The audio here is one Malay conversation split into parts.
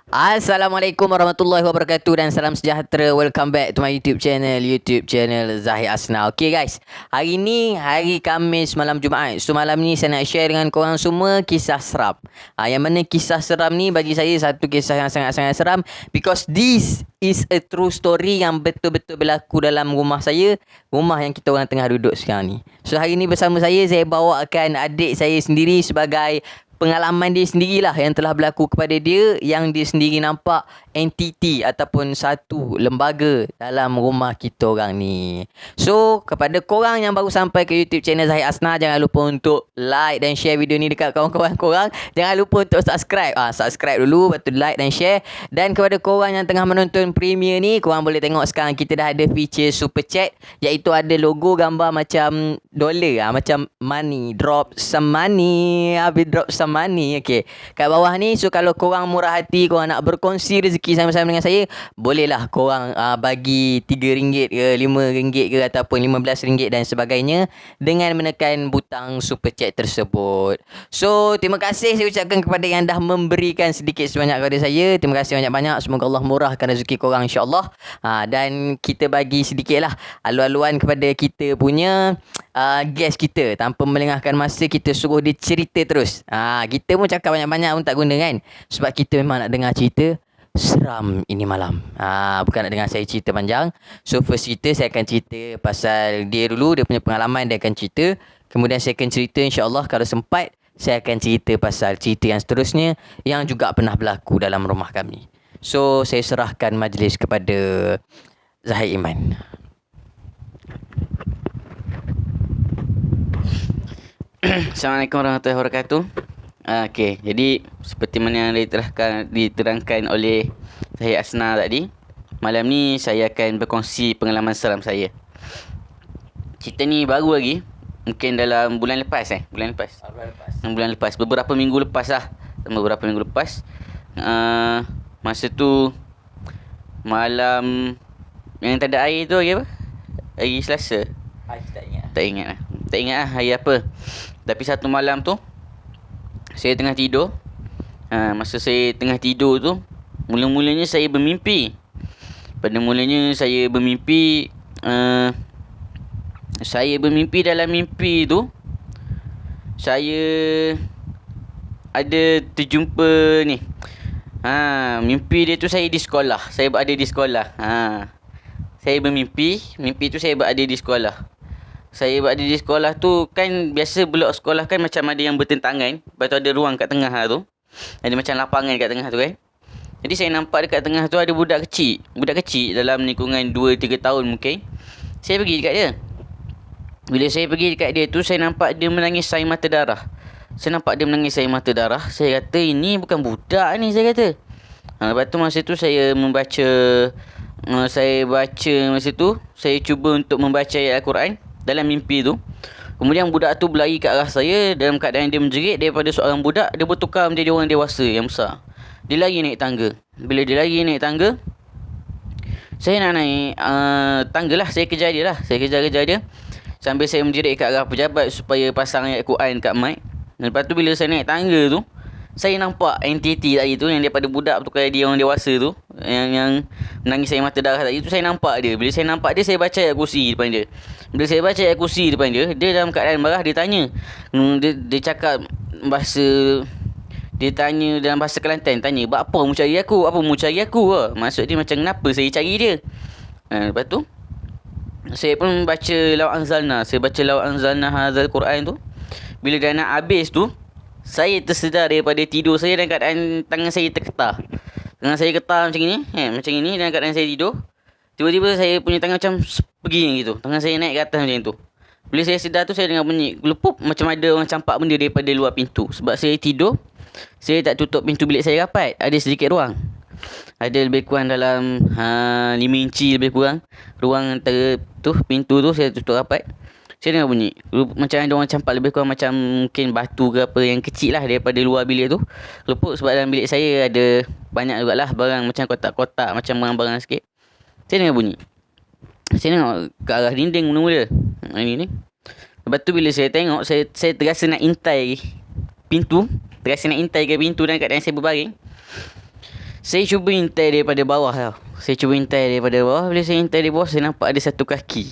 Assalamualaikum warahmatullahi wabarakatuh dan salam sejahtera. Welcome back to my YouTube channel Zahid Asna. Okay guys, hari ni hari Khamis malam Jumaat. So malam ni saya nak share dengan korang semua kisah seram. Yang mana kisah seram ni bagi saya satu kisah yang sangat-sangat seram, because this is a true story yang betul-betul berlaku dalam rumah saya, rumah yang kita orang tengah duduk sekarang ni. So hari ni bersama saya bawakan adik saya sendiri sebagai pengalaman dia sendirilah yang telah berlaku kepada dia, yang dia sendiri nampak entiti ataupun satu lembaga dalam rumah kita orang ni. So kepada korang yang baru sampai ke YouTube channel Zahid Asna, jangan lupa untuk like dan share video ni dekat kawan-kawan korang. Jangan lupa untuk subscribe. Subscribe dulu, lepas tu like dan share. Dan kepada korang yang tengah menonton premiere ni, korang boleh tengok sekarang kita dah ada feature super chat, iaitu ada logo gambar macam dollar, macam money, drop some money, habis drop some money. Okay, kat bawah ni. So kalau korang murah hati, korang nak berkongsi rezeki sama-sama dengan saya, bolehlah korang bagi RM3 ke RM5 ke ataupun RM15 dan sebagainya dengan menekan butang super chat tersebut. So terima kasih saya ucapkan kepada yang dah memberikan sedikit sebanyak kepada saya. Terima kasih banyak-banyak. Semoga Allah murahkan rezeki korang, insyaAllah. Dan kita bagi sedikit lah alu-aluan kepada kita punya guest kita. Tanpa melengahkan masa, kita suruh dia cerita terus. Kita pun cakap banyak-banyak pun tak guna kan, sebab kita memang nak dengar cerita seram ini malam. Bukan nak dengar saya cerita panjang. So first cerita saya akan cerita pasal dia dulu, dia punya pengalaman dia akan cerita. Kemudian saya akan cerita, insyaAllah kalau sempat saya akan cerita pasal cerita yang seterusnya yang juga pernah berlaku dalam rumah kami. So saya serahkan majlis kepada Zahid Iman. Assalamualaikum warahmatullahi wabarakatuh. Okey, jadi seperti mana yang diterangkan oleh Zahid Asna tadi, malam ni saya akan berkongsi pengalaman seram saya. Cerita ni baru lagi, mungkin dalam bulan lepas. Bulan lepas. Beberapa minggu lepas lah. Masa tu malam yang tak ada air tu, hari apa? Hari Selasa. Tak ingat lah hari apa. Tapi satu malam tu saya tengah tidur. Masa saya tengah tidur tu, mula-mulanya saya bermimpi. Pada mulanya saya bermimpi, dalam mimpi tu saya ada terjumpa ni. Mimpi dia tu saya di sekolah. Saya berada di sekolah. Saya bermimpi, mimpi tu saya berada di sekolah. Saya berada di sekolah tu, kan biasa blok sekolah kan macam ada yang bertentangan. Lepas tu ada ruang kat tengah tu. Ada macam lapangan kat tengah tu kan. Jadi saya nampak dekat tengah tu ada budak kecil dalam lingkungan 2-3 tahun mungkin. Saya pergi dekat dia. Bila saya pergi dekat dia tu, saya nampak dia menangis air mata darah. Saya kata, ini bukan budak ni, saya kata. Lepas tu masa tu saya cuba untuk membaca ayat Al-Quran dalam mimpi tu. Kemudian budak tu berlari ke arah saya dalam keadaan dia menjerit. Daripada seorang budak, dia bertukar menjadi orang dewasa yang besar. Dia lari naik tangga. Bila dia lari naik tangga, saya nak naik tangga lah. Saya kejar dia sambil saya menjerit ke arah pejabat supaya pasang ayat Quran kat mic. Dan lepas tu bila saya naik tangga tu, saya nampak entiti tadi tu, yang daripada budak bertukar jadi orang dewasa tu, yang menangis air mata darah tadi tu. Saya nampak dia. Bila saya nampak dia, saya baca ayat kursi depan dia. Bila saya baca ayat kursi depan dia, dia dalam keadaan marah. Dia tanya, dia cakap dia tanya dalam bahasa Kelantan. Tanya, apa mu cari aku? Maksud dia macam, kenapa saya cari dia? Lepas tu saya pun baca lawak anzalna. Hadzal Quran tu. Bila dah nak habis tu, saya tersedar daripada tidur saya dalam keadaan tangan saya terketar. Tangan saya getar macam ni, macam ini dalam keadaan saya tidur. Tiba-tiba saya punya tangan macam pergi gitu. Tangan saya naik ke atas macam tu. Bila saya sedar tu, saya dengar bunyi gelupup, macam ada orang campak benda daripada luar pintu. Sebab saya tidur, saya tak tutup pintu bilik saya rapat. Ada sedikit ruang. Ada lebih kurang dalam 5 inci lebih kurang. Ruang antara tu, pintu tu saya tutup rapat. Saya dengar bunyi macam ada orang campak lebih kurang macam mungkin batu ke apa yang kecil lah daripada luar bilik tu. Luput sebab dalam bilik saya ada banyak jugalah barang macam kotak-kotak, macam barang-barang sikit. Saya dengar bunyi. Saya tengok ke arah dinding mula-mula. Ini ni. Lepas tu bila saya tengok, saya terasa nak intai pintu. Terasa nak intai ke pintu dalam keadaan saya berbaring. Saya cuba intai daripada bawah tau. Saya cuba intai daripada bawah. Bila saya intai dari bawah, saya nampak ada satu kaki.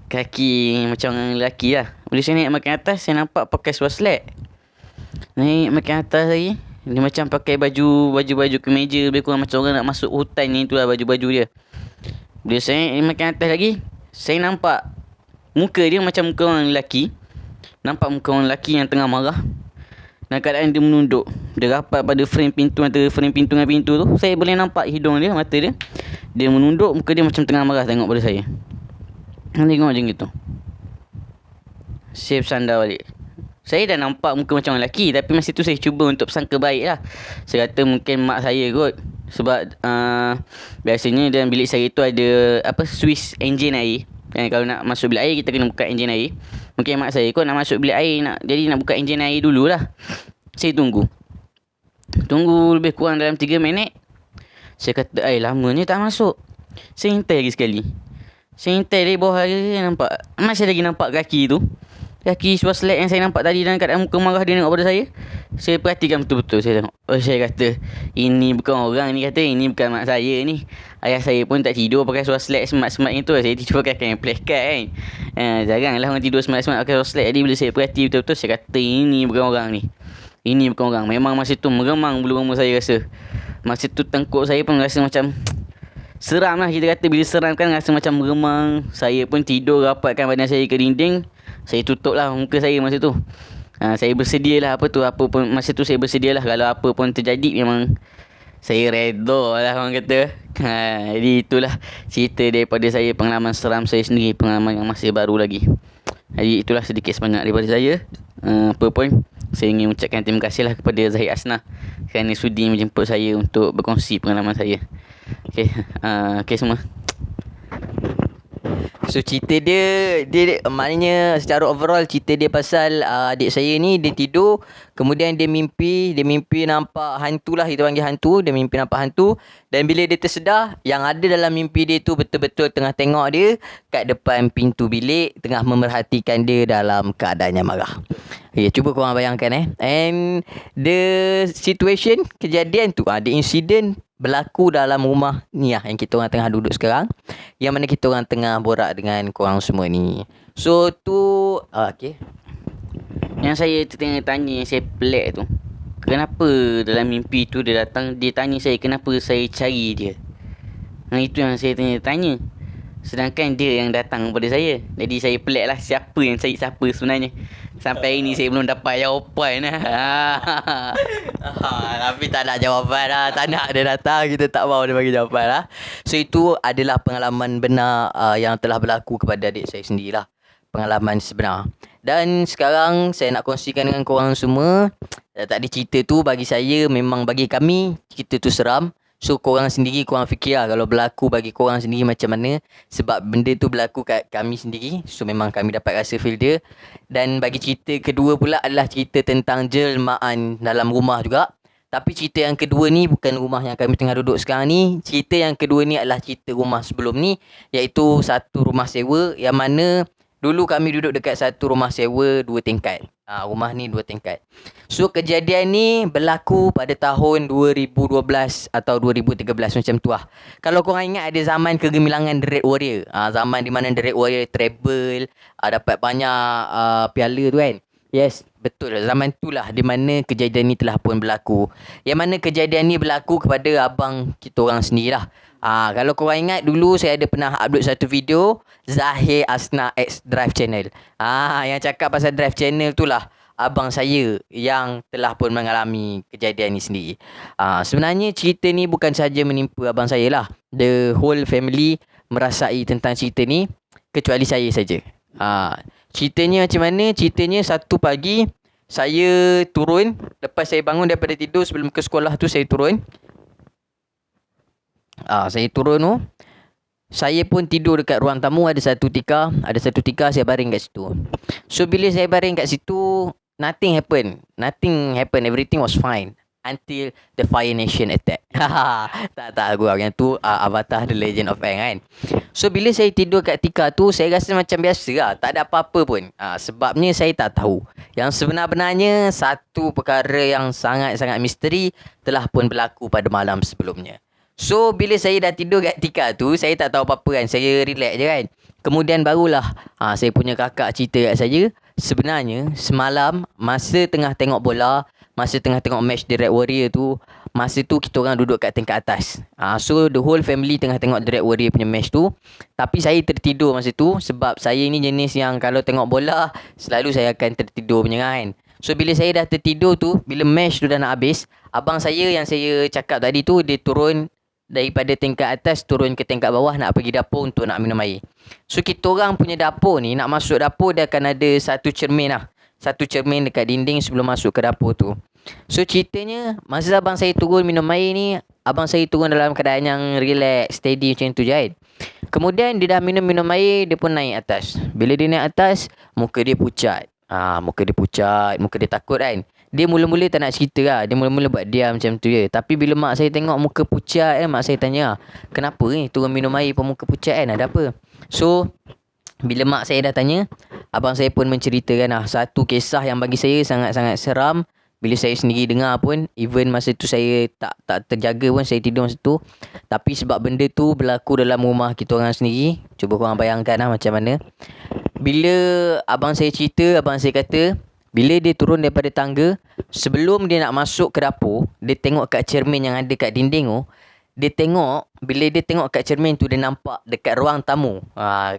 Kaki macam orang lelaki lah. Bila saya naik makin atas, saya nampak pakai swaslet. Naik makin atas lagi, dia macam pakai baju kemeja. Lebih kurang macam orang nak masuk hutan ni, itulah baju-baju dia. Bila saya makin atas lagi, saya nampak muka dia macam muka orang lelaki. Nampak muka orang lelaki yang tengah marah. Dan keadaan dia menunduk. Dia rapat pada frame pintu, antara frame pintu dengan pintu tu. Saya boleh nampak hidung dia, mata dia. Dia menunduk, muka dia macam tengah marah tengok pada saya. Tengok macam gitu. Saya bersandar balik. Saya dah nampak muka macam orang lelaki, tapi masa tu saya cuba untuk sangka baik lah. Saya kata mungkin mak saya kot. Sebab biasanya dalam bilik saya tu ada Swiss engine air. Kalau nak masuk bilik air, kita kena buka enjin air. Mungkin mak saya kot nak masuk bilik air, jadi nak buka enjin air dululah. Saya tunggu lebih kurang dalam 3 minit. Saya kata lamanya tak masuk. Saya hintai lagi sekali. Saya hintai dari bawah lagi, saya nampak, masih lagi nampak kaki tu. Kaki swaslet yang saya nampak tadi dalam keadaan muka marah dia tengok pada saya. Saya perhatikan betul-betul. Saya tengok. Saya kata, ini bukan orang ni, kata ini bukan mak saya ni. Ayah saya pun tak tidur pakai swaslet semat-semat itu. Saya tidur pakai kain plekat kan. Jaranglah orang tidur semat-semat pakai swaslet. Jadi bila saya perhati betul-betul, saya kata ini bukan orang ni. Ini bukan orang. Memang masa tu meremang bulu roma saya rasa. Masa tu tengkuk saya pun rasa macam seram lah, kita kata. Bila seram kan rasa macam meremang. Saya pun tidur rapatkan badan saya ke dinding. Saya tutup lah muka saya masa tu. Saya bersedia lah masa tu saya bersedia lah. Kalau apa pun terjadi, memang saya redha lah orang kata. Jadi itulah cerita daripada saya, pengalaman seram saya sendiri, pengalaman yang masih baru lagi. Jadi itulah sedikit sebanyak daripada saya. Apa pun, saya ingin ucapkan terima kasih lah kepada Zahid Asnah kerana sudi menjemput saya untuk berkongsi pengalaman saya. Okay semua. So cerita dia maknanya secara overall cerita dia pasal adik saya ni dia tidur, kemudian dia mimpi nampak hantu lah, kita panggil hantu. Dia mimpi nampak hantu, dan bila dia tersedar, yang ada dalam mimpi dia tu betul-betul tengah tengok dia kat depan pintu bilik, tengah memerhatikan dia dalam keadaan yang marah. Okay, cuba korang bayangkan and the situation, kejadian tu, the incident berlaku dalam rumah ni lah yang kita orang tengah duduk sekarang, yang mana kita orang tengah borak dengan korang semua ni. So tu okay. Yang saya tanya, yang saya pelik tu, kenapa dalam mimpi tu dia datang, dia tanya saya kenapa saya cari dia. Itu yang saya tanya. Sedangkan dia yang datang kepada saya. Jadi saya pelik lah, siapa yang cari siapa sebenarnya. Sampai hari ni saya belum dapat jawapan lah. Tapi tak nak jawapan lah. Tak nak dia datang, kita tak mahu dia bagi jawapan lah. So itu adalah pengalaman benar yang telah berlaku kepada adik saya sendirilah. Pengalaman sebenar. Dan sekarang saya nak kongsikan dengan korang semua. Tadi cerita tu bagi saya, memang bagi kami cerita tu seram. So korang sendiri, korang fikir lah kalau berlaku bagi korang sendiri macam mana. Sebab benda tu berlaku kat kami sendiri. So memang kami dapat rasa feel dia. Dan bagi cerita kedua pula adalah cerita tentang jelmaan dalam rumah juga. Tapi cerita yang kedua ni bukan rumah yang kami tengah duduk sekarang ni. Cerita yang kedua ni adalah cerita rumah sebelum ni, iaitu satu rumah sewa yang mana dulu kami duduk dekat satu rumah sewa 2 tingkat. Rumah ni 2 tingkat. So kejadian ni berlaku pada tahun 2012 atau 2013 macam tu lah. Kalau korang ingat ada zaman kegemilangan The Red Warrior. Zaman di mana The Red Warrior treble, dapat banyak piala tu kan. Yes, betul. Zaman tu lah di mana kejadian ni telah pun berlaku. Yang mana kejadian ni berlaku kepada abang kita orang sendirilah. Kalau korang ingat dulu saya ada pernah upload satu video Zahid Asnah X Drive Channel. Yang cakap pasal Drive Channel tu lah abang saya yang telah pun mengalami kejadian ni sendiri. Sebenarnya cerita ni bukan sahaja menimpa abang saya lah. The whole family merasai tentang cerita ni, kecuali saya saja. Ceritanya macam mana? Ceritanya satu pagi saya turun, lepas saya bangun daripada tidur sebelum ke sekolah tu saya turun. Saya turun tu, saya pun tidur dekat ruang tamu, ada satu tikar saya baring kat situ. So bila saya baring kat situ, nothing happen, everything was fine until the Fire Nation attack. tak gurau yang tu Avatar The Legend of Aang kan. So bila saya tidur kat tikar tu, saya rasa macam biasa lah, tak ada apa-apa pun. Sebabnya saya tak tahu. Yang sebenar-benarnya satu perkara yang sangat-sangat misteri telah pun berlaku pada malam sebelumnya. So bila saya dah tidur kat tikar tu, saya tak tahu apa-apa kan. Saya relax je kan. Kemudian barulah saya punya kakak cerita kat saya, sebenarnya semalam masa tengah tengok bola, masa tengah tengok match The Red Warrior tu, masa tu kita orang duduk kat tingkat atas. So the whole family tengah tengok The Red Warrior punya match tu. Tapi saya tertidur masa tu sebab saya ni jenis yang kalau tengok bola selalu saya akan tertidur punya kan. So bila saya dah tertidur tu, bila match tu dah nak habis, abang saya yang saya cakap tadi tu, dia turun daripada tingkat atas turun ke tingkat bawah nak pergi dapur untuk nak minum air. So kita orang punya dapur ni, nak masuk dapur dia akan ada satu cermin lah. Satu cermin dekat dinding sebelum masuk ke dapur tu. So ceritanya masa abang saya turun minum air ni, abang saya turun dalam keadaan yang relax, steady macam tu je kan. Kemudian dia dah minum air, dia pun naik atas. Bila dia naik atas, muka dia pucat. Muka dia pucat, muka dia takut kan. Dia mula-mula tak nak cerita lah. Dia mula-mula buat diam macam tu je. Tapi bila mak saya tengok muka pucat kan, mak saya tanya, kenapa ni turun minum air pun muka pucat kan, ada apa? So bila mak saya dah tanya, abang saya pun menceritakan satu kisah yang bagi saya sangat-sangat seram. Bila saya sendiri dengar pun, even masa tu saya tak terjaga pun, saya tidur masa tu. Tapi sebab benda tu berlaku dalam rumah kita orang sendiri, cuba korang bayangkan macam mana. Bila abang saya cerita, abang saya kata, bila dia turun daripada tangga, sebelum dia nak masuk ke dapur, dia tengok kat cermin yang ada kat dinding tu. Dia tengok, bila dia tengok kat cermin tu, dia nampak dekat ruang tamu.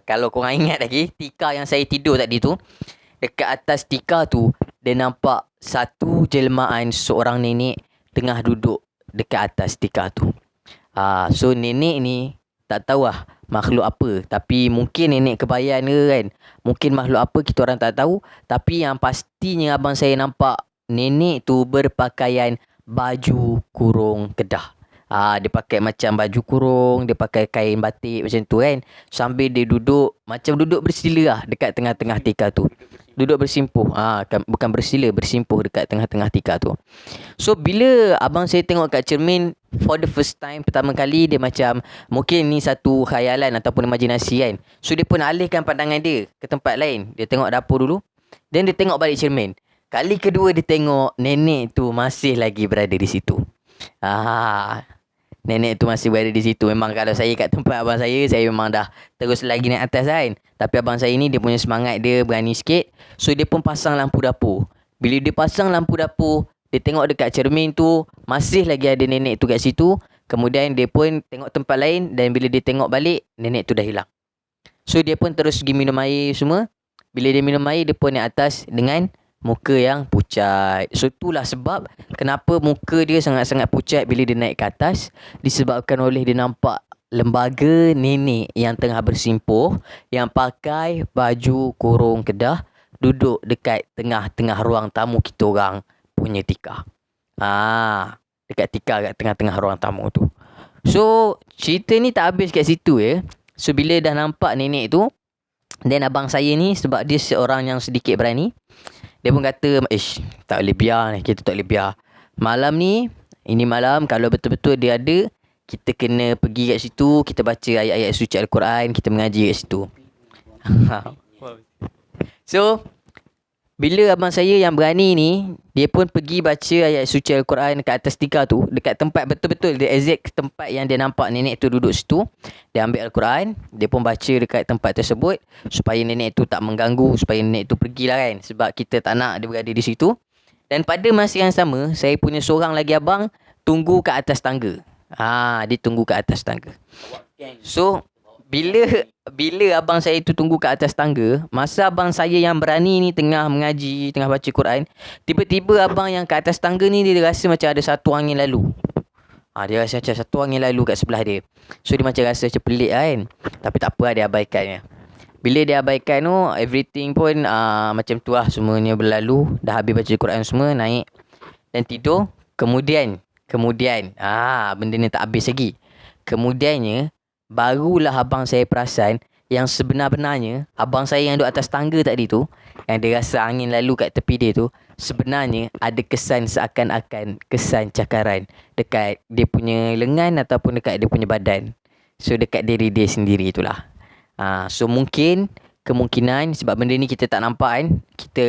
Kalau korang ingat lagi, tikar yang saya tidur tadi tu, dekat atas tikar tu, dia nampak satu jelmaan seorang nenek tengah duduk dekat atas tikar tu. So nenek ni tak tahu lah makhluk apa. Tapi mungkin nenek kebayan ke kan. Mungkin makhluk apa kita orang tak tahu. Tapi yang pastinya abang saya nampak nenek tu berpakaian baju kurung Kedah. Dia pakai macam baju kurung, dia pakai kain batik macam tu kan. Sambil dia duduk, macam duduk bersila lah dekat tengah-tengah tikar tu. Duduk bersimpuh. Bukan bersila, bersimpuh dekat tengah-tengah tikar tu. So bila abang saya tengok kat cermin for the first time, pertama kali dia macam mungkin ni satu khayalan ataupun imajinasi kan. So dia pun alihkan pandangan dia ke tempat lain. Dia tengok dapur dulu, then dia tengok balik cermin. Kali kedua dia tengok nenek tu masih lagi berada di situ. Nenek tu masih berada di situ. Memang kalau saya kat tempat abang saya memang dah terus lagi naik atas kan. Tapi abang saya ni dia punya semangat dia berani sikit. So dia pun pasang lampu dapur. Bila dia pasang lampu dapur, dia tengok dekat cermin tu masih lagi ada nenek tu kat situ. Kemudian dia pun tengok tempat lain, dan bila dia tengok balik, nenek tu dah hilang. So dia pun terus pergi minum air semua. Bila dia minum air, dia pun naik atas dengan muka yang pucat. So itulah sebab kenapa muka dia sangat-sangat pucat bila dia naik ke atas. Disebabkan oleh dia nampak lembaga nenek yang tengah bersimpuh, yang pakai baju kurung Kedah, duduk dekat tengah-tengah ruang tamu kita orang punya tikar. Dekat tikar kat tengah-tengah ruang tamu tu. So cerita ni tak habis kat situ ya. So bila dah nampak nenek tu, dan abang saya ni sebab dia seorang yang sedikit berani, dia pun kata, tak boleh biar ni, kita tak boleh biar. Malam ni, ini malam kalau betul-betul dia ada, kita kena pergi kat situ, kita baca ayat-ayat suci Al-Quran, kita mengaji kat situ. So bila abang saya yang berani ni, dia pun pergi baca ayat suci Al-Quran kat atas tikar tu, dekat tempat betul-betul, dia exact tempat yang dia nampak nenek tu duduk situ. Dia ambil Al-Quran, dia pun baca dekat tempat tersebut supaya nenek tu tak mengganggu, supaya nenek tu pergilah kan, sebab kita tak nak dia berada di situ. Dan pada masa yang sama, saya punya seorang lagi abang tunggu kat atas tangga. Dia tunggu kat atas tangga. So bila abang saya tu tunggu kat atas tangga, masa abang saya yang berani ni tengah mengaji, tengah baca Quran, tiba-tiba abang yang kat atas tangga ni, dia rasa macam ada satu angin lalu. Dia rasa macam satu angin lalu kat sebelah dia. So dia macam rasa macam pelik kan. Tapi tak apa lah, dia abaikannya. Bila dia abaikan tu, everything pun macam tu lah, semuanya berlalu. Dah habis baca Quran semua, naik dan tidur. Kemudian benda ni tak habis lagi. Kemudiannya barulah abang saya perasan yang sebenar-benarnya abang saya yang duduk atas tangga tadi tu, yang dia rasa angin lalu kat tepi dia tu, sebenarnya ada kesan seakan-akan kesan cakaran dekat dia punya lengan ataupun dekat dia punya badan. So dekat diri dia sendiri itulah. So mungkin kemungkinan sebab benda ni kita tak nampak kan. Kita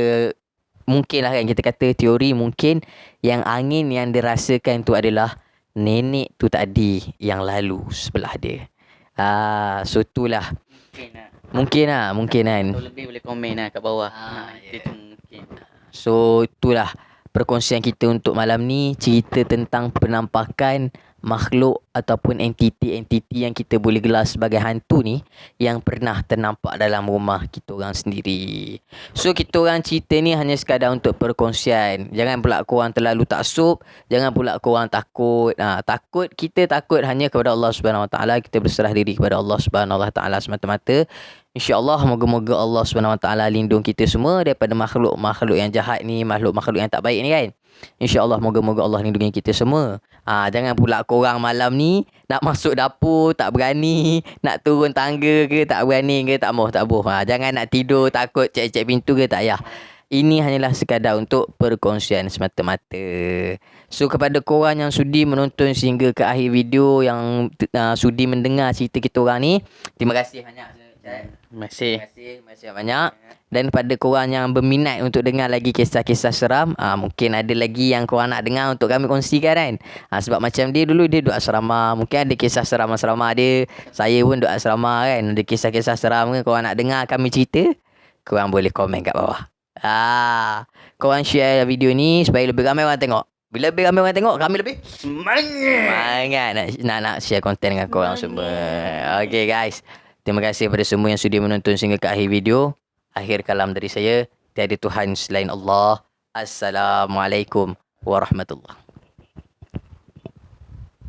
mungkin lah kan kita kata teori mungkin yang angin yang dirasakan tu adalah nenek tu tadi yang lalu sebelah dia. So itulah. Mungkin kan. Atau lebih boleh komen lah kat bawah. Ya. Itu mungkin. So itulah perkongsian kita untuk malam ni, cerita tentang penampakan makhluk ataupun entiti-entiti yang kita boleh gelar sebagai hantu ni yang pernah ternampak dalam rumah kita orang sendiri. So kita orang cerita ni hanya sekadar untuk perkongsian. Jangan pula korang terlalu taksub, jangan pula korang takut. Kita takut hanya kepada Allah Subhanahu Wa Taala, kita berserah diri kepada Allah Subhanahu Wa Taala semata-mata. InsyaAllah moga-moga Allah Subhanahu Wa Taala lindung kita semua daripada makhluk-makhluk yang jahat ni, makhluk-makhluk yang tak baik ni kan. InsyaAllah moga-moga Allah lindungi kita semua. Jangan pula korang malam ni nak masuk dapur tak berani, nak turun tangga ke tak berani ke, tak mahu. Jangan nak tidur takut cek-cek pintu ke, tak payah. Ini hanyalah sekadar untuk perkongsian semata-mata. So kepada korang yang sudi menonton sehingga ke akhir video, yang sudi mendengar cerita kita orang ni, terima kasih banyak. Terima kasih. Terima kasih banyak. Dan pada korang yang berminat untuk dengar lagi kisah-kisah seram, mungkin ada lagi yang korang nak dengar untuk kami kongsikan kan. Sebab macam dia dulu dia duduk asrama, mungkin ada kisah seram asrama dia. Saya pun duduk asrama kan, ada kisah-kisah seram ke, korang nak dengar kami cerita, korang boleh komen kat bawah. Korang share video ni supaya lebih ramai orang tengok. Bila lebih ramai orang tengok, kami lebih semangat nak share konten dengan korang semua. Okay guys, terima kasih kepada semua yang sudi menonton sehingga ke akhir video. Akhir kalam dari saya, tiada Tuhan selain Allah. Assalamualaikum warahmatullahi